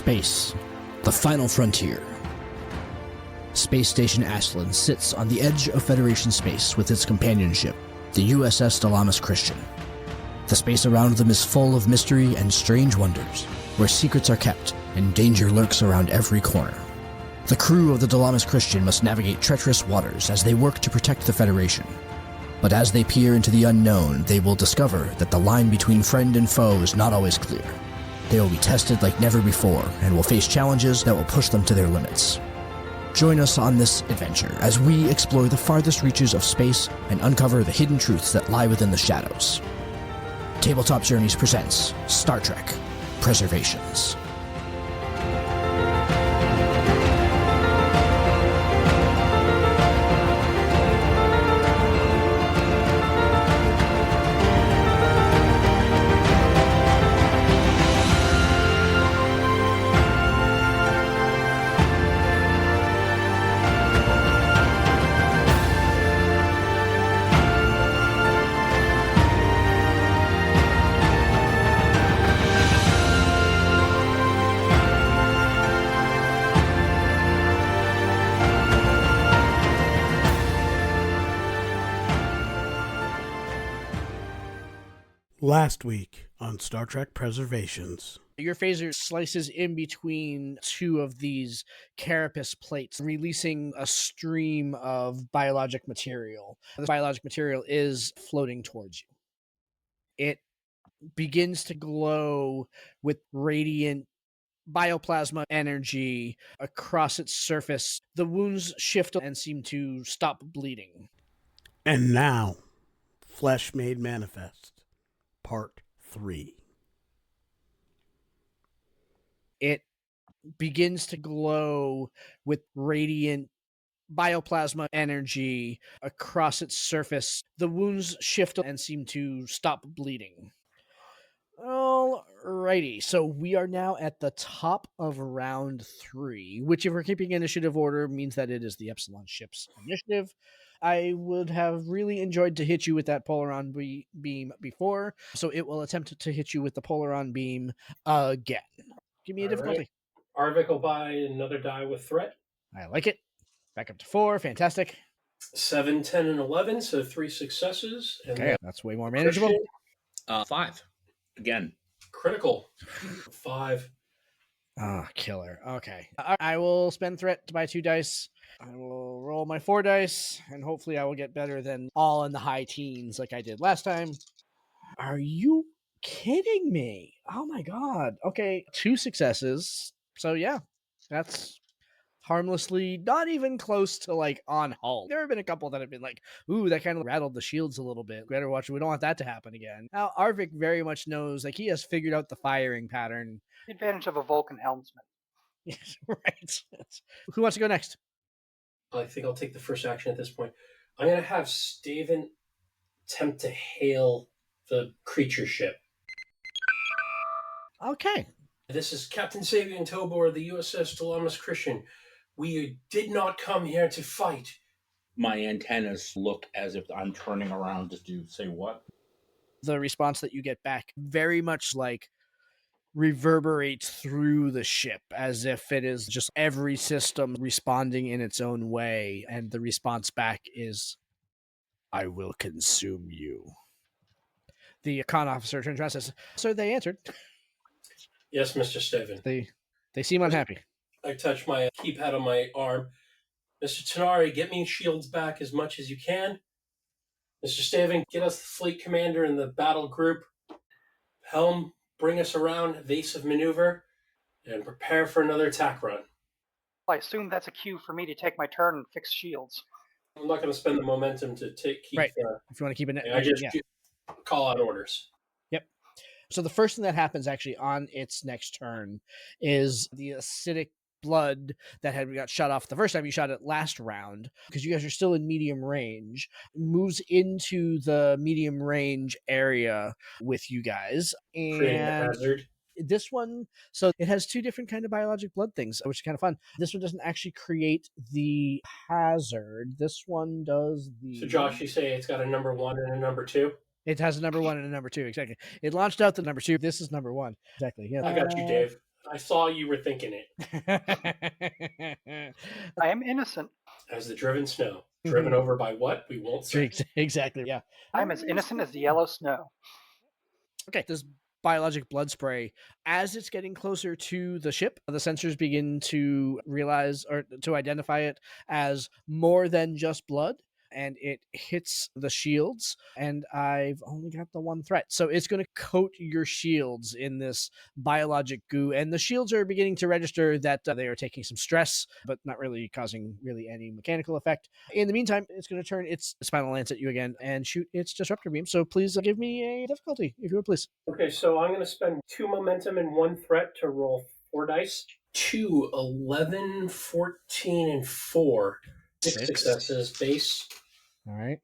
Space, the final frontier. Space Station Ashland sits on the edge of Federation space with its companion ship, the U.S.S. Dilamus Christian. The space around them is full of mystery and strange wonders, where secrets are kept and danger lurks around every corner. The crew of the Dilamus Christian must navigate treacherous waters as they work to protect the Federation. But as they peer into the unknown, they will discover that the line between friend and foe is not always clear. They will be tested like never before and will face challenges that will push them to their limits. Join us on this adventure as we explore the farthest reaches of space and uncover the hidden truths that lie within the shadows. Tabletop Journeys presents Star Trek Preservations. Last week on Star Trek Preservations. Your phaser slices in between two of these carapace plates, releasing a stream of biologic material. This biologic material is floating towards you. It begins to glow with radiant bioplasma energy across its surface. The wounds shift and seem to stop bleeding. And now, Flesh Made Manifest, Part 3. It begins to glow with radiant bioplasma energy across its surface. The wounds shift and seem to stop bleeding. Alrighty, so we are now at the top of round 3, which, if we're keeping initiative order, means that it is the Epsilon ship's initiative. I would have really enjoyed to hit you with that Polaron beam before, so it will attempt to hit you with the Polaron beam again. Give me a difficulty. Right. Arvik will buy another die with threat. I like it. Back up to 4. Fantastic. 7, 10, and 11, so 3 successes. And okay, that's way more manageable. 5. Again. Critical. 5. Killer. Okay. I will spend threat to buy 2 dice. I will roll my 4 dice, and hopefully I will get better than all in the high teens like I did last time. Are you kidding me? Oh my god. Okay, 2 successes. So yeah, that's harmlessly not even close to like on hull. There have been a couple that have been like, ooh, that kind of rattled the shields a little bit. Better watch it. We don't want that to happen again. Now, Arvik very much knows, like, he has figured out the firing pattern. The advantage of a Vulcan helmsman. Yes, right. Who wants to go next? I think I'll take the first action at this point. I'm going to have Staven attempt to hail the creature ship. Okay. This is Captain Sabian Tobor of the U.S.S. Dilamus Christian. We did not come here to fight. My antennas look as if I'm turning around to say what? The response that you get back very much like reverberates through the ship as if it is just every system responding in its own way, and the response back is, I will consume you. The con officer turns around and says, so they answered. Yes, Mr. Staven. They seem unhappy. I touch my keypad on my arm. Mr. Tanari, get me shields back as much as you can. Mr. Staven, get us the fleet commander and the battle group. Helm, bring us around evasive maneuver and prepare for another attack run. I assume that's a cue for me to take my turn and fix shields. I'm not going to spend the momentum to keep right. If you want to keep it, I just call out orders. Yep. So the first thing that happens actually on its next turn is the acidic blood that had got shot off the first time you shot it last round, because you guys are still in medium range, moves into the medium range area with you guys. And creating a hazard. This one, so it has 2 different kind of biologic blood things, which is kind of fun. This one doesn't actually create the hazard. This one does the... So Josh, you say it's got a number 1 and a number 2? It has a number 1 and a number 2, exactly. It launched out the number 2. This is number 1. Exactly. Yeah. I got you, Dave. I saw you were thinking it. I am innocent. As the driven snow. Driven over by what? We won't say. Exactly, yeah. I'm as innocent as the yellow snow. Okay, this biologic blood spray, as it's getting closer to the ship, the sensors begin to realize or to identify it as more than just blood. And it hits the shields, and I've only got the one threat. So it's going to coat your shields in this biologic goo, and the shields are beginning to register that they are taking some stress, but not really causing really any mechanical effect. In the meantime, it's going to turn its spinal lance at you again and shoot its disruptor beam. So please give me a difficulty, if you would, please. Okay, so I'm going to spend 2 momentum and 1 threat to roll 4 dice. 2, 11, 14, and 4. 6 successes base. All right.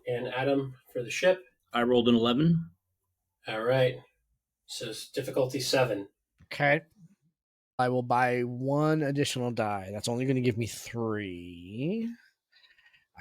And Adam for the ship. I rolled an 11. All right. So it's difficulty 7. Okay. I will buy 1 additional die. That's only going to give me 3.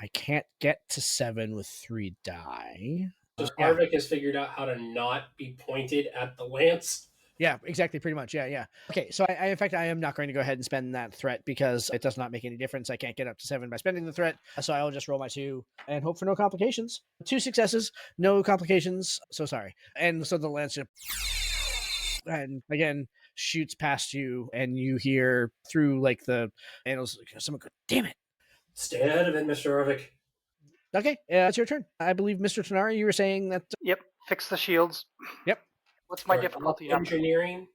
I can't get to 7 with 3 die. So Harvick has figured out how to not be pointed at the lance. Yeah, exactly. Pretty much. Yeah. Okay, so in fact, I am not going to go ahead and spend that threat because it does not make any difference. I can't get up to 7 by spending the threat. So I will just roll my 2 and hope for no complications. 2 successes, no complications. So sorry. And so the lance just, and again, shoots past you, and you hear through like the annals, someone go, "Damn it." Stay ahead of it, Mr. Harvick. Okay, it's your turn. I believe, Mr. Tanari, you were saying that. Yep, fix the shields. Yep. What's my All right, difficulty number? engineering,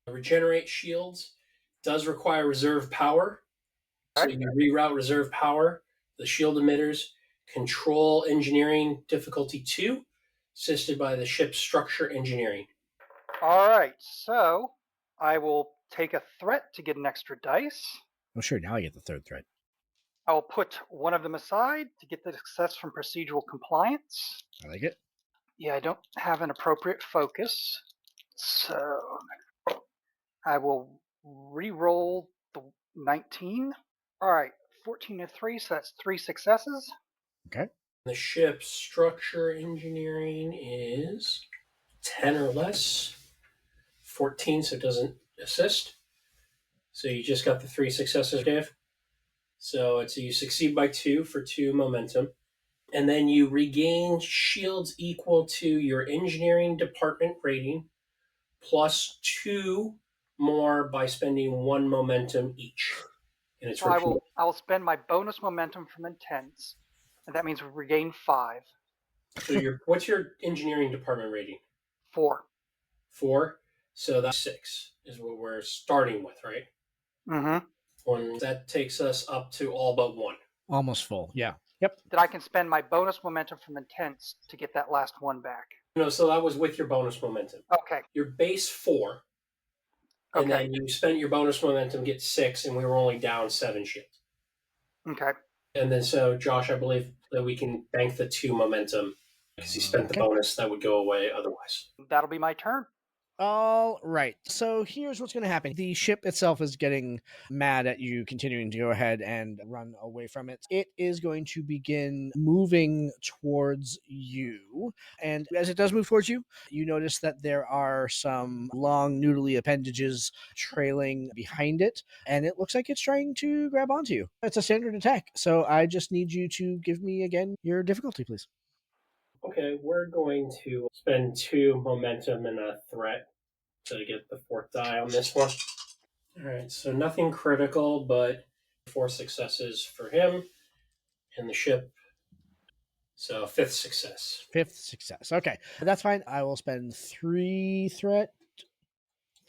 regenerate shields, does require reserve power. So you reroute reserve power, the shield emitters, control engineering difficulty 2, assisted by the ship's structure engineering. All right, so I will take a threat to get an extra dice. Oh, sure. Now I get the 3rd threat. I will put one of them aside to get the success from procedural compliance. I like it. Yeah, I don't have an appropriate focus, so I will re-roll the 19. All right, 14 to 3, so that's 3 successes. Okay. The ship's structure engineering is 10 or less. 14, so it doesn't assist. So you just got the 3 successes, Dave. So you succeed by 2 for 2 momentum. And then you regain shields equal to your engineering department rating plus 2 more by spending 1 momentum each. And it's So I will spend my bonus momentum from intense, and that means we regain 5. So what's your engineering department rating? 4. 4. So that's 6 is what we're starting with, right? Mm-hmm. That takes us up to all but 1. Almost full. Yeah. Yep. That I can spend my bonus momentum from intense to get that last 1 back. No, so that was with your bonus momentum. Okay. Your base 4, and Okay. then you spent your bonus momentum, get 6, and we were only down 7 shields. Okay. And then so, Josh, I believe that we can bank the 2 momentum because you spent the bonus that would go away otherwise. That'll be my turn. All right. So here's what's going to happen. The ship itself is getting mad at you continuing to go ahead and run away from it. It is going to begin moving towards you. And as it does move towards you, you notice that there are some long noodly appendages trailing behind it. And it looks like it's trying to grab onto you. It's a standard attack. So I just need you to give me again your difficulty, please. Okay, we're going to spend 2 momentum and a threat to get the 4th die on this one. All right, so nothing critical, but 4 successes for him and the ship. So 5th success. 5th success. Okay, that's fine. I will spend 3 threat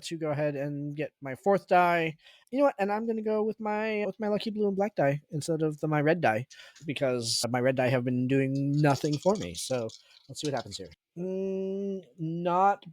to go ahead and get my 4th die. You know what? And I'm going to go with my lucky blue and black die instead of my red die because my red die have been doing nothing for me. So let's see what happens here. Not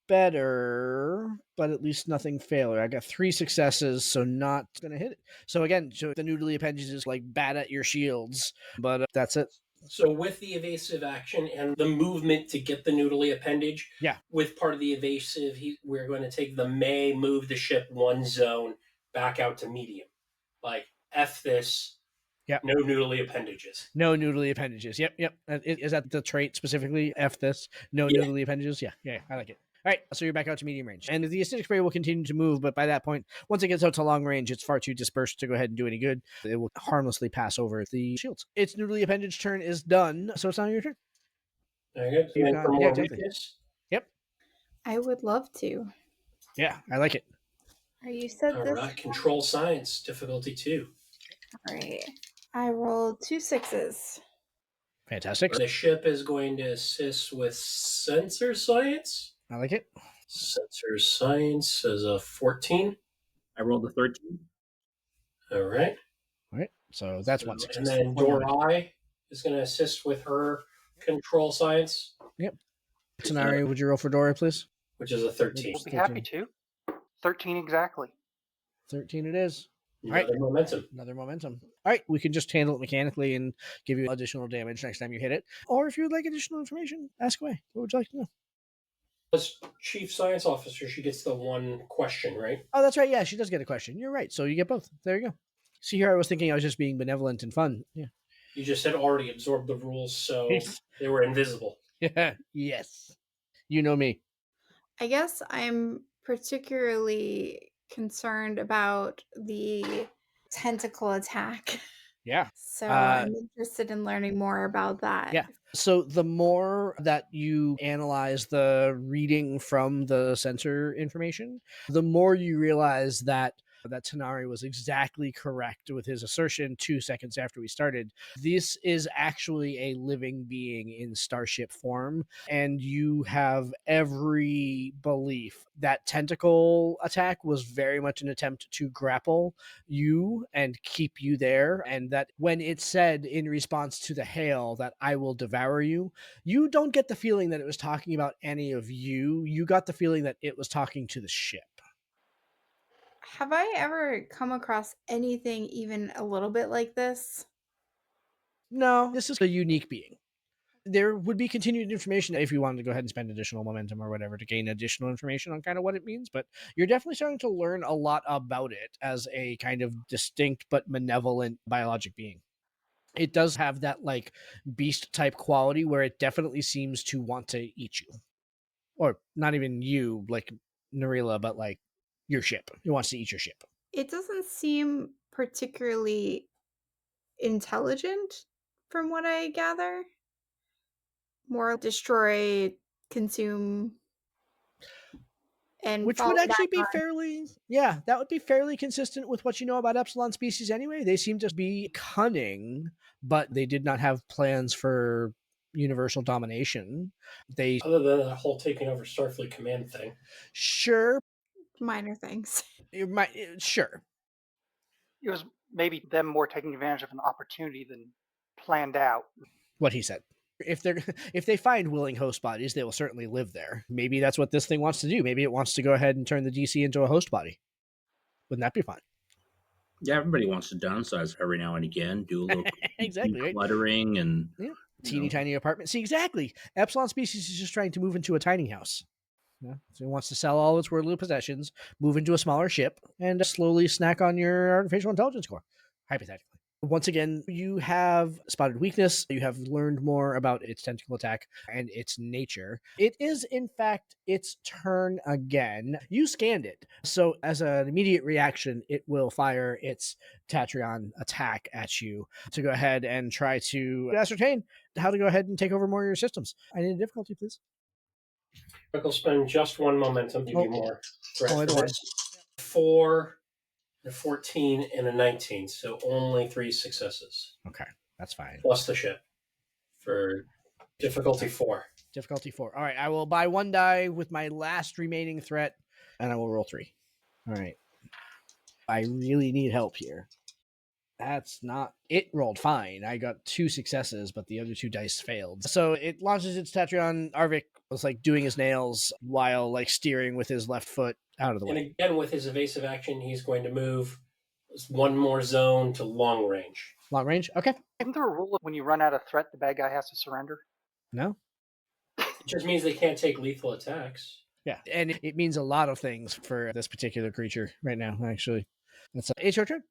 better, but at least nothing failure. I got 3 successes, so not going to hit it. So again, so the noodly appendages is like bad at your shields, but that's it. So with the evasive action and the movement to get the noodly appendage, with part of the evasive, we're going to take the may move the ship 1 zone back out to medium. Like, F this. Yep. No noodly appendages. No noodly appendages. Yep. Is that the trait specifically? F this. No noodly appendages. Yeah. I like it. All right, so you're back out to medium range. And the acidic spray will continue to move, but by that point, once it gets out to long range, it's far too dispersed to go ahead and do any good. It will harmlessly pass over the shields. Its noodly appendage turn is done, so it's now your turn. Very good. You've And got- for yeah, more exactly. weakness. Yep. I would love to. Yeah, I like it. You said All this. right. Control science, difficulty 2. All right. I rolled 2 6s. Fantastic. The ship is going to assist with sensor science. I like it. Sensor science is a 14. I rolled a 13. All right. All right, so that's one success. And then One moment. Dorai is going to assist with her control science, Tanari, would you roll for Dora, please? which is a 13. We'll be happy to. 13 exactly. 13 it is. Another momentum. Another momentum. All right, we can just handle it mechanically and give you additional damage next time you hit it. Or if you would like additional information, ask away. What would you like to know? As chief science officer, she gets the one question, right? Oh, that's right. Yeah, she does get a question. You're right. So you get both. There you go. See, here I was thinking I was just being benevolent and fun. Yeah. You just had already absorbed the rules, so they were invisible. Yeah. Yes. You know me. I guess I'm particularly concerned about the tentacle attack. Yeah. So I'm interested in learning more about that. Yeah. So the more that you analyze the reading from the sensor information, the more you realize that Tanari was exactly correct with his assertion 2 seconds after we started. This is actually a living being in starship form, and you have every belief that tentacle attack was very much an attempt to grapple you and keep you there, and that when it said in response to the hail that I will devour you, you don't get the feeling that it was talking about any of you. You got the feeling that it was talking to the ship. Have I ever come across anything even a little bit like this? No, this is a unique being. There would be continued information if you wanted to go ahead and spend additional momentum or whatever to gain additional information on kind of what it means, but you're definitely starting to learn a lot about it as a kind of distinct but malevolent biologic being. It does have that like beast type quality where it definitely seems to want to eat you. Or not even you, like Narila, but like your ship. It wants to eat your ship. It doesn't seem particularly intelligent from what I gather. More destroy, consume, and which would actually be fairly, yeah, that would be fairly consistent with what you know about Epsilon species anyway. They seem to be cunning, but they did not have plans for universal domination. They Other than the whole taking over Starfleet command thing. sure, minor things. it might, sure. It was maybe them more taking advantage of an opportunity than planned out. What he said. If they find willing host bodies, they will certainly live there. Maybe that's what this thing wants to do. Maybe it wants to go ahead and turn the DC into a host body. Wouldn't that be fun? Yeah, everybody wants to downsize every now and again, do a little exactly right? decluttering and teeny tiny apartment. See, exactly. Epsilon species is just trying to move into a tiny house. Yeah. So it wants to sell all its worldly possessions, move into a smaller ship, and slowly snack on your artificial intelligence core, hypothetically. Once again, you have spotted weakness. You have learned more about its tentacle attack and its nature. It is, in fact, its turn again. You scanned it. So as an immediate reaction, it will fire its Tatrion attack at you to go ahead and try to ascertain how to go ahead and take over more of your systems. I need a difficulty, please. I'll spend just one momentum to give you more. Otherwise. 4, a 14, and a 19, so only 3 successes. Okay, that's fine. Plus the ship for difficulty 4. Difficulty 4. All right, I will buy 1 die with my last remaining threat, and I will roll 3. All right. I really need help here. That's not... It rolled fine. I got 2 successes, but the other 2 dice failed. So it launches its Tatrion. Arvik was like doing his nails while like steering with his left foot out of the way. And again, with his evasive action, he's going to move 1 more zone to long range. Long range? Okay. Isn't there a rule of when you run out of threat, the bad guy has to surrender? No? It just means they can't take lethal attacks. Yeah, and it means a lot of things for this particular creature right now, actually. It's your turn.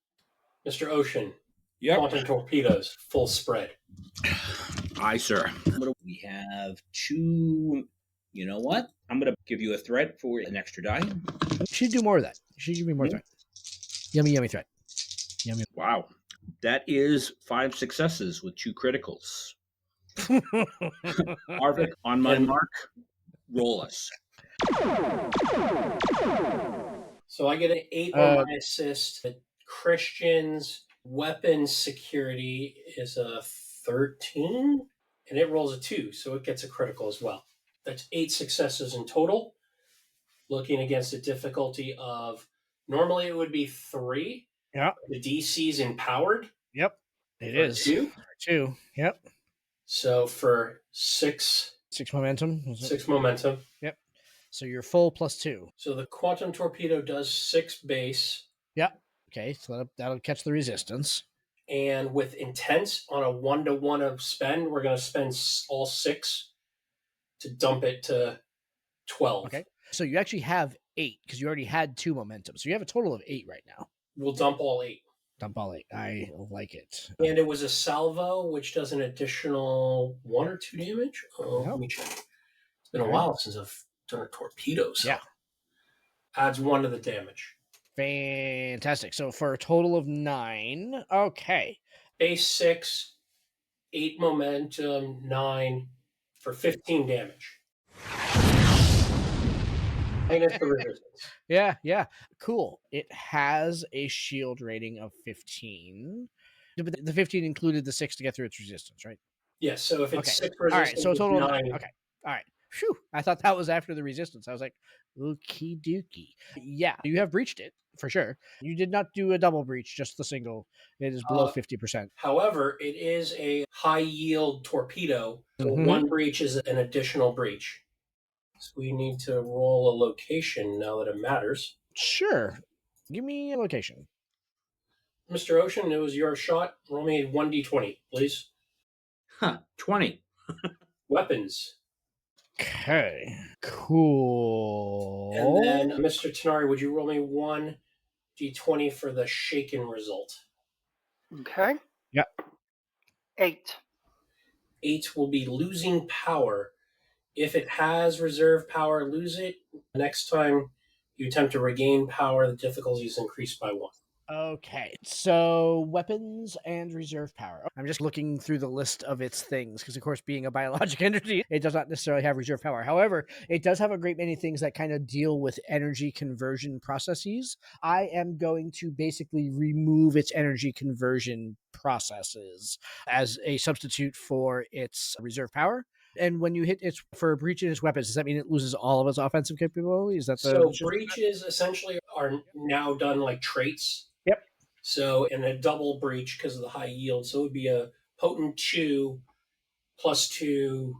Mr. Ocean, Yep. quantum torpedoes, full spread. Aye, sir. We have 2 You know what? I'm going to give you a threat for an extra die. You should do more of that. You should give me more threat. Yummy, yummy threat. Yummy. Wow. That is 5 successes with 2 criticals. Arvik, on my mark, roll us. So I get an 8 on my assist. The Christian's weapons security is a 13, and it rolls a 2, so it gets a critical as well. That's 8 successes in total. Looking against a difficulty of, normally it would be 3. Yeah. The DC's empowered. Yep. It for is. 2. 2. Yep. So for 6 momentum. 6 momentum. Yep. So you're full plus 2. So the quantum torpedo does 6 base. Yep. Okay, so that'll catch the resistance. And with intense on a 1-to-1 of spend, we're going to spend all 6 to dump it to 12. Okay. So you actually have 8 because you already had 2 momentum. So you have a total of 8 right now. We'll dump all 8. Dump all 8. I like it. And it was a salvo, which does an additional 1 or 2 damage. Oh, Yep. let me check. It's been a while since I've done a torpedo. So yeah. Adds 1 to the damage. Fantastic. So for a total of 9. Okay. Base 6, 8 momentum, 9 for 15 damage. Minus the resistance. Yeah. Cool. It has a shield rating of 15. But the 15 included the 6 to get through its resistance, right? Yes, so if it's Okay. 6 All right, resistance, so a total of 9. 9. Okay. All right. Phew. I thought that was after the resistance. I was like, okie dokie. Yeah, you have breached it for sure. You did not do a double breach, just the single. It is below 50%. However, it is a high yield torpedo. So 1 breach is an additional breach. So we need to roll a location now that it matters. Sure. Give me a location. Mr. Ocean, it was your shot. Roll me a 1d20, please. 20. Weapons. Okay. Cool. And then, Mr. Tenari, would you roll me 1d20 for the shaken result? Okay. Yep. 8. 8 will be losing power. If it has reserve power, lose it. Next time you attempt to regain power, the difficulty is increased by 1. Okay, so weapons and reserve power. I'm just looking through the list of its things because, of course, being a biologic entity, it does not necessarily have reserve power. However, it does have a great many things that kind of deal with energy conversion processes. I am going to basically remove its energy conversion processes as a substitute for its reserve power. And when you hit its for breaching its weapons, does that mean it loses all of its offensive capabilities? Is that So breaches essentially are now done like traits. Yep. So in a double breach because of the high yield, so it would be a potent 2 plus 2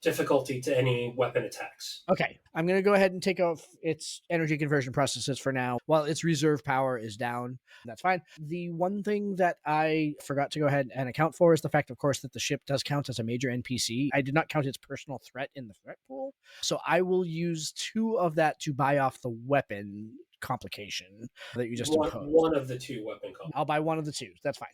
difficulty to any weapon attacks. Okay, I'm going to go ahead and take off its energy conversion processes for now while its reserve power is down. That's fine. The one thing that I forgot to go ahead and account for is the fact, of course, that the ship does count as a major NPC. I did not count its personal threat in the threat pool, so I will use 2 of that to buy off the weapon complication that you just imposed. One of the 2 weapon complications. I'll buy one of the 2. That's fine.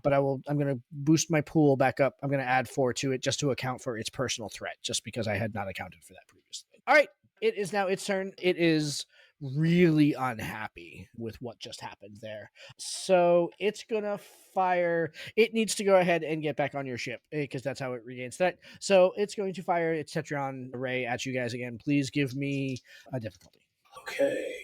But I'm going to boost my pool back up. I'm going to add 4 to it just to account for its personal threat, just because I had not accounted for that previously. All right. It is now its turn. It is really unhappy with what just happened there. So it's going to fire. It needs to go ahead and get back on your ship because that's how it regains threat. So it's going to fire its Tetron array at you guys again. Please give me a difficulty. Okay.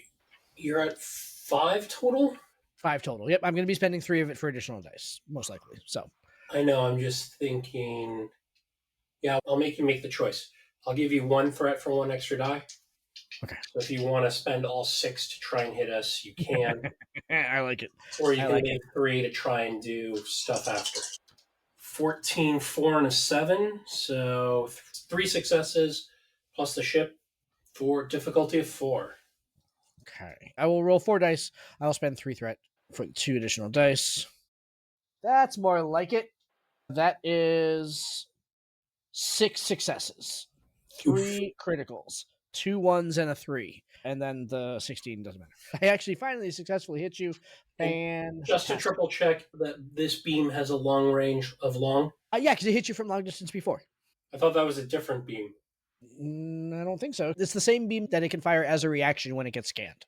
You're at 5 total? 5 total. Yep, I'm going to be spending 3 of it for additional dice, most likely. So I know. I'm just thinking. Yeah, I'll make you make the choice. I'll give you 1 threat for 1 extra die. Okay. So if you want to spend all 6 to try and hit us, you can. I like it. Or you can make 3 to try and do stuff after. 14, 4, and a 7. So 3 successes plus the ship for difficulty of 4. Okay. I will roll 4 dice. I'll spend 3 threat for 2 additional dice. That's more like it. That is 6 successes, 3 criticals, 2 1s, and a 3. And then the 16 doesn't matter. I actually finally successfully hit you. And just to triple check that this beam has a long range of long. Yeah, because it hit you from long distance before. I thought that was a different beam. I don't think so. It's the same beam that it can fire as a reaction when it gets scanned.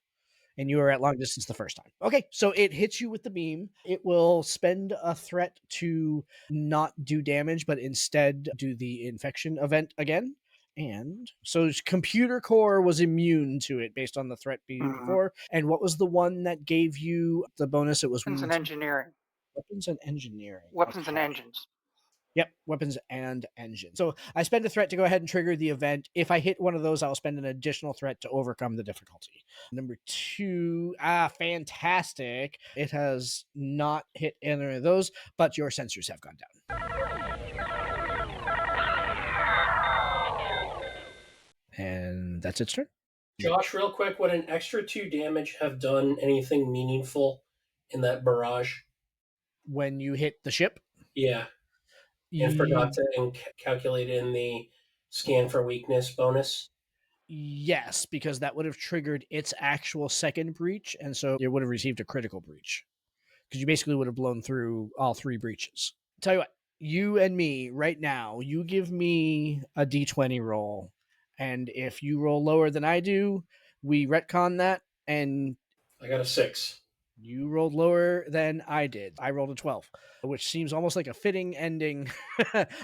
And you are at long distance the first time. Okay, so it hits you with the beam. It will spend a threat to not do damage, but instead do the infection event again. And so computer core was immune to it based on the threat before. And what was the one that gave you the bonus? It was Weapons and engineering. Weapons and engineering. Weapons and Okay. engines. Yep, weapons and engine. So I spend a threat to go ahead and trigger the event. If I hit one of those, I'll spend an additional threat to overcome the difficulty. Number 2, fantastic. It has not hit any of those, but your sensors have gone down. And that's its turn. Josh, real quick, would an extra 2 damage have done anything meaningful in that barrage? When you hit the ship? Yeah. And forgot to calculate in the scan for weakness bonus? Yes, because that would have triggered its actual second breach, and so it would have received a critical breach. Because you basically would have blown through all 3 breaches. Tell you what, you and me right now, you give me a d20 roll, and if you roll lower than I do, we retcon that, and I got a 6. you rolled lower than I did. I rolled a 12, which seems almost like a fitting ending.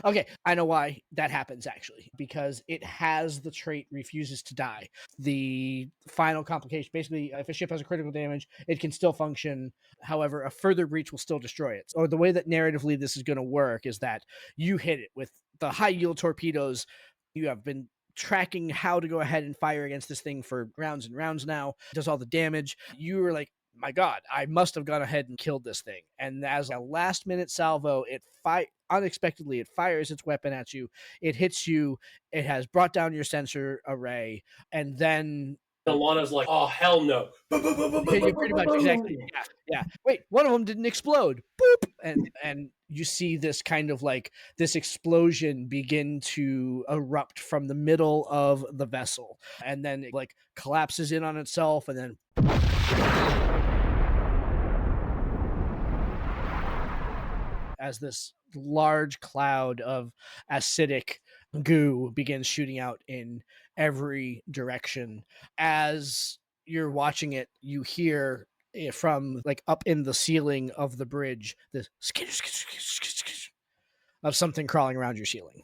Okay, I know why that happens, actually, because it has the trait refuses to die. The final complication, basically, if a ship has a critical damage, it can still function. However, a further breach will still destroy it. Or the way that narratively this is going to work is that you hit it with the high yield torpedoes. You have been tracking how to go ahead and fire against this thing for rounds and rounds now. It does all the damage. You were like, my God, I must have gone ahead and killed this thing. And as a last minute salvo, it unexpectedly it fires its weapon at you. It hits you. It has brought down your sensor array, and then Alana's like, oh, hell no. yeah, pretty much, exactly. Yeah. Wait, one of them didn't explode. Boop. And you see this kind of like this explosion begin to erupt from the middle of the vessel, and then it like collapses in on itself, and then as this large cloud of acidic goo begins shooting out in every direction. As you're watching it, you hear from like up in the ceiling of the bridge the of something crawling around your ceiling.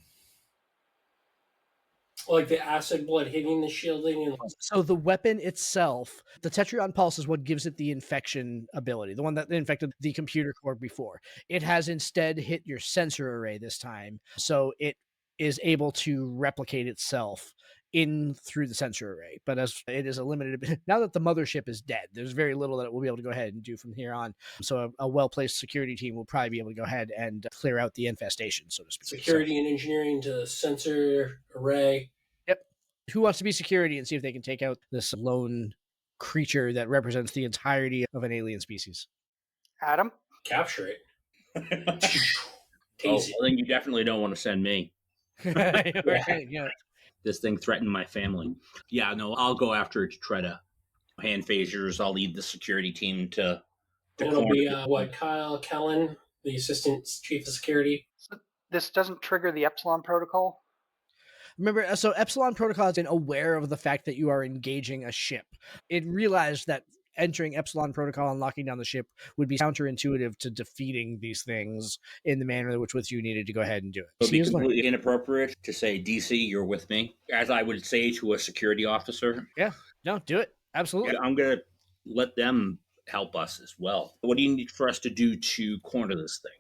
Like the acid blood hitting the shielding. And so the weapon itself, the Tetrion Pulse, is what gives it the infection ability, the one that infected the computer core before. It has instead hit your sensor array this time, so it is able to replicate itself in through the sensor array. But as it is a limited, now that the mothership is dead, there's very little that it will be able to go ahead and do from here on. So a well-placed security team will probably be able to go ahead and clear out the infestation, so to speak. Security and engineering to sensor array. Yep. Who wants to be security and see if they can take out this lone creature that represents the entirety of an alien species? Adam? Capture it. Oh, well, then you definitely don't want to send me. Yeah. This thing threatened my family. Yeah, no, I'll go after it to try to hand phasers. I'll lead the security team to It'll be Kyle Kellen, the assistant chief of security. So this doesn't trigger the Epsilon protocol? Remember, so Epsilon Protocol has been aware of the fact that you are engaging a ship. It realized that entering Epsilon Protocol and locking down the ship would be counterintuitive to defeating these things in the manner in which you needed to go ahead and do it. It would be completely inappropriate to say, DC, you're with me, as I would say to a security officer. Yeah, no, do it. Absolutely. Yeah, I'm going to let them help us as well. What do you need for us to do to corner this thing?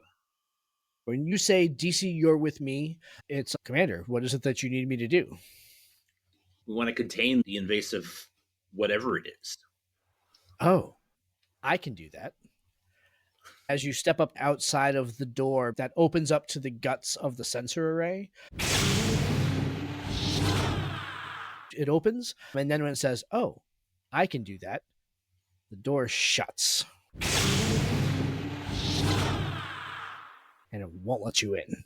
When you say, DC, you're with me, it's Commander, what is it that you need me to do? We want to contain the invasive whatever it is. Oh, I can do that. As you step up outside of the door that opens up to the guts of the sensor array, it opens, and then when it says, oh, I can do that, the door shuts. And it won't let you in.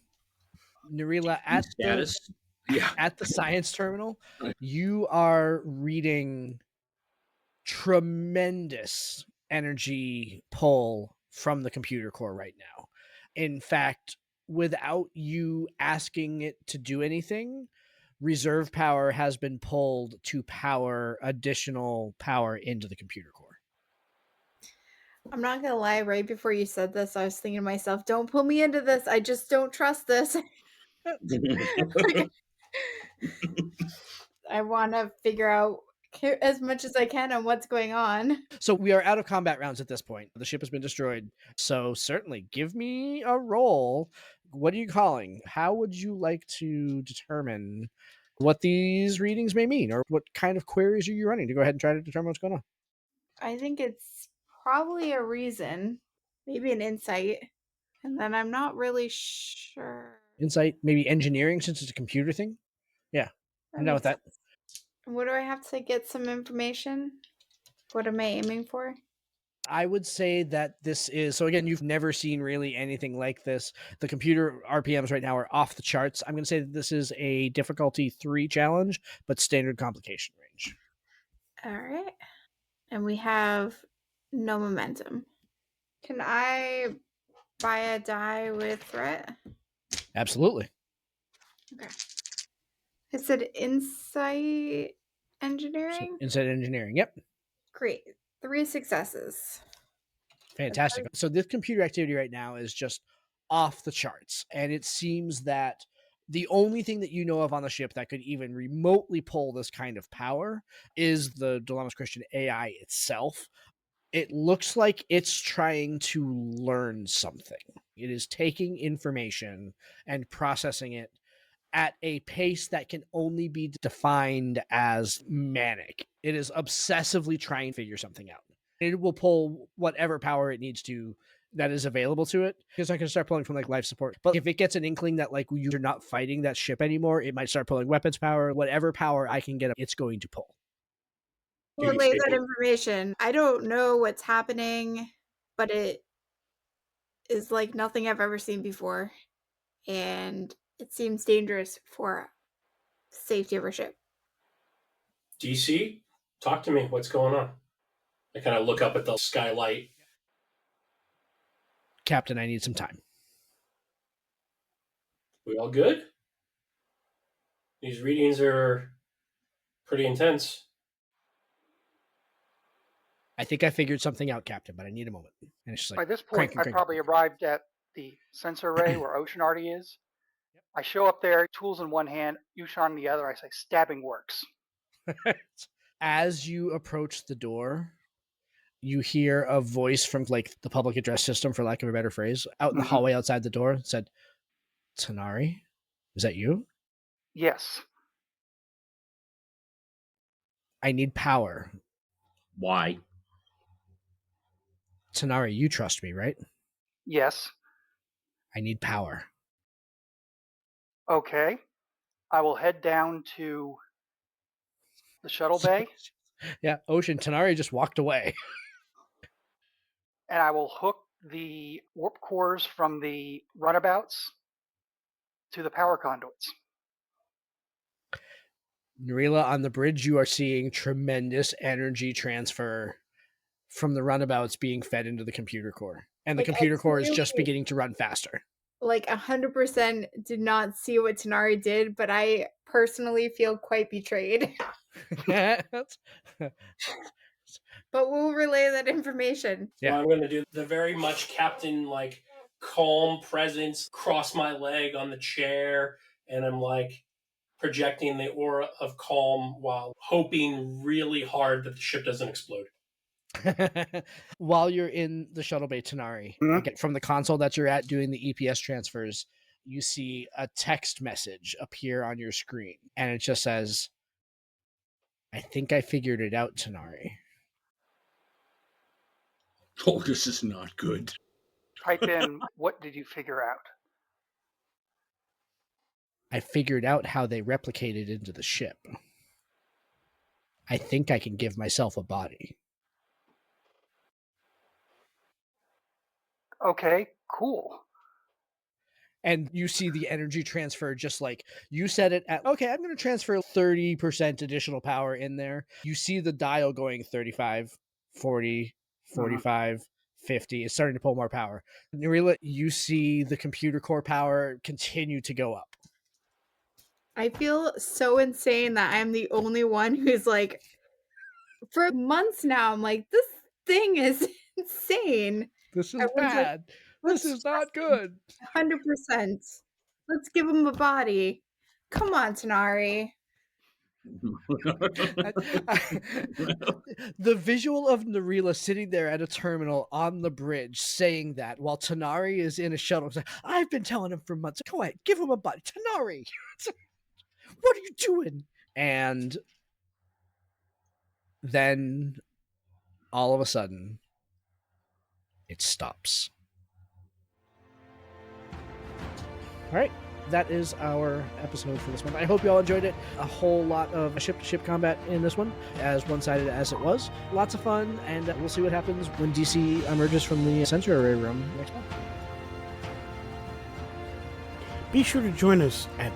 Narila, at the science terminal, you are reading tremendous energy pull from the computer core right now. In fact, without you asking it to do anything, reserve power has been pulled to power additional power into the computer core. I'm not gonna lie, right before you said this, I was thinking to myself, don't pull me into this. I just don't trust this. Like, I want to figure out as much as I can on what's going on. So we are out of combat rounds at this point. The ship has been destroyed. So certainly give me a roll. What are you calling? How would you like to determine what these readings may mean, or what kind of queries are you running to go ahead and try to determine what's going on? I think it's probably a reason, maybe an insight, and then I'm not really sure. Insight, maybe engineering, since it's a computer thing. Yeah, I'm down with that. What do I have to get some information? What am I aiming for? I would say that this is, so again, you've never seen really anything like this. The computer RPMs right now are off the charts. I'm going to say that this is a difficulty 3 challenge, but standard complication range. All right. And we have no momentum. Can I buy a die with threat? Absolutely. Okay. I said insight engineering? Insight engineering, yep. Great. 3 successes. Fantastic. So this computer activity right now is just off the charts. And it seems that the only thing that you know of on the ship that could even remotely pull this kind of power is the Dilamus Christian AI itself. It looks like it's trying to learn something. It is taking information and processing it at a pace that can only be defined as manic. It is obsessively trying to figure something out. It will pull whatever power it needs to that is available to it. It's not going to start pulling from like life support. But if it gets an inkling that like you're not fighting that ship anymore, it might start pulling weapons power. Whatever power I can get, it's going to pull. Relay that information. I don't know what's happening, but it is like nothing I've ever seen before. And it seems dangerous for safety of our ship. DC, talk to me. What's going on? I kind of look up at the skylight. Captain, I need some time. We all good? These readings are pretty intense. I think I figured something out, Captain, but I need a moment. And it's just like, By this point, I probably arrived at the sensor array where Ocean already is. I show up there, tools in one hand, Yushan in the other. I say, stabbing works. As you approach the door, you hear a voice from like the public address system, for lack of a better phrase, out in the hallway outside the door. It said, Tanari, is that you? Yes. I need power. Why? Tanari, you trust me, right? Yes. I need power. Okay. I will head down to the shuttle bay. Yeah, Ocean, Tanari just walked away. And I will hook the warp cores from the runabouts to the power conduits. Narila, on the bridge, you are seeing tremendous energy transfer from the runabouts being fed into the computer core. And the Like, computer core is just beginning to run faster. Like 100% did not see what Tanari did, but I personally feel quite betrayed. But we'll relay that information. Yeah. So I'm going to do the very much Captain, like, calm presence, cross my leg on the chair, and I'm like projecting the aura of calm while hoping really hard that the ship doesn't explode. While you're in the shuttle bay, Tanari, again, from the console that you're at doing the EPS transfers, you see a text message appear on your screen, and it just says, I think I figured it out, Tanari. Oh, this is not good. Type in, what did you figure out? I figured out how they replicated into the ship. I think I can give myself a body. Okay, cool. And you see the energy transfer, just like you said it at, okay, I'm going to transfer 30% additional power in there. You see the dial going 35, 40, 45, 50. It's starting to pull more power. Narila, you see the computer core power continue to go up. I feel so insane that I'm the only one who's like, for months now, I'm like, this thing is insane. This is Everyone's like, bad. This let's is not trust him good. 100%. Let's give him a body. Come on, Tanari. The visual of Narila sitting there at a terminal on the bridge saying that while Tanari is in a shuttle. I've been telling him for months. Go ahead, give him a body. Tanari, what are you doing? And then all of a sudden, it stops. All right. That is our episode for this one. I hope you all enjoyed it. A whole lot of ship-to-ship combat in this one, as one-sided as it was. Lots of fun, and we'll see what happens when DC emerges from the sensor array room next month. Be sure to join us at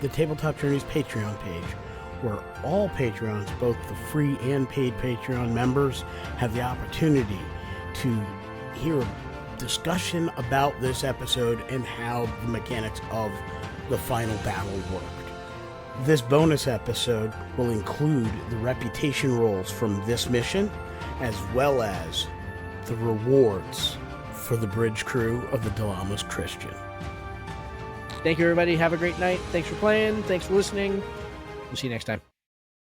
the Tabletop Journeys Patreon page, where all Patreons, both the free and paid Patreon members, have the opportunity to hear a discussion about this episode and how the mechanics of the final battle worked. This bonus episode will include the reputation rolls from this mission, as well as the rewards for the bridge crew of the Dilamus Christian. Thank you, everybody. Have a great night. Thanks for playing. Thanks for listening. We'll see you next time.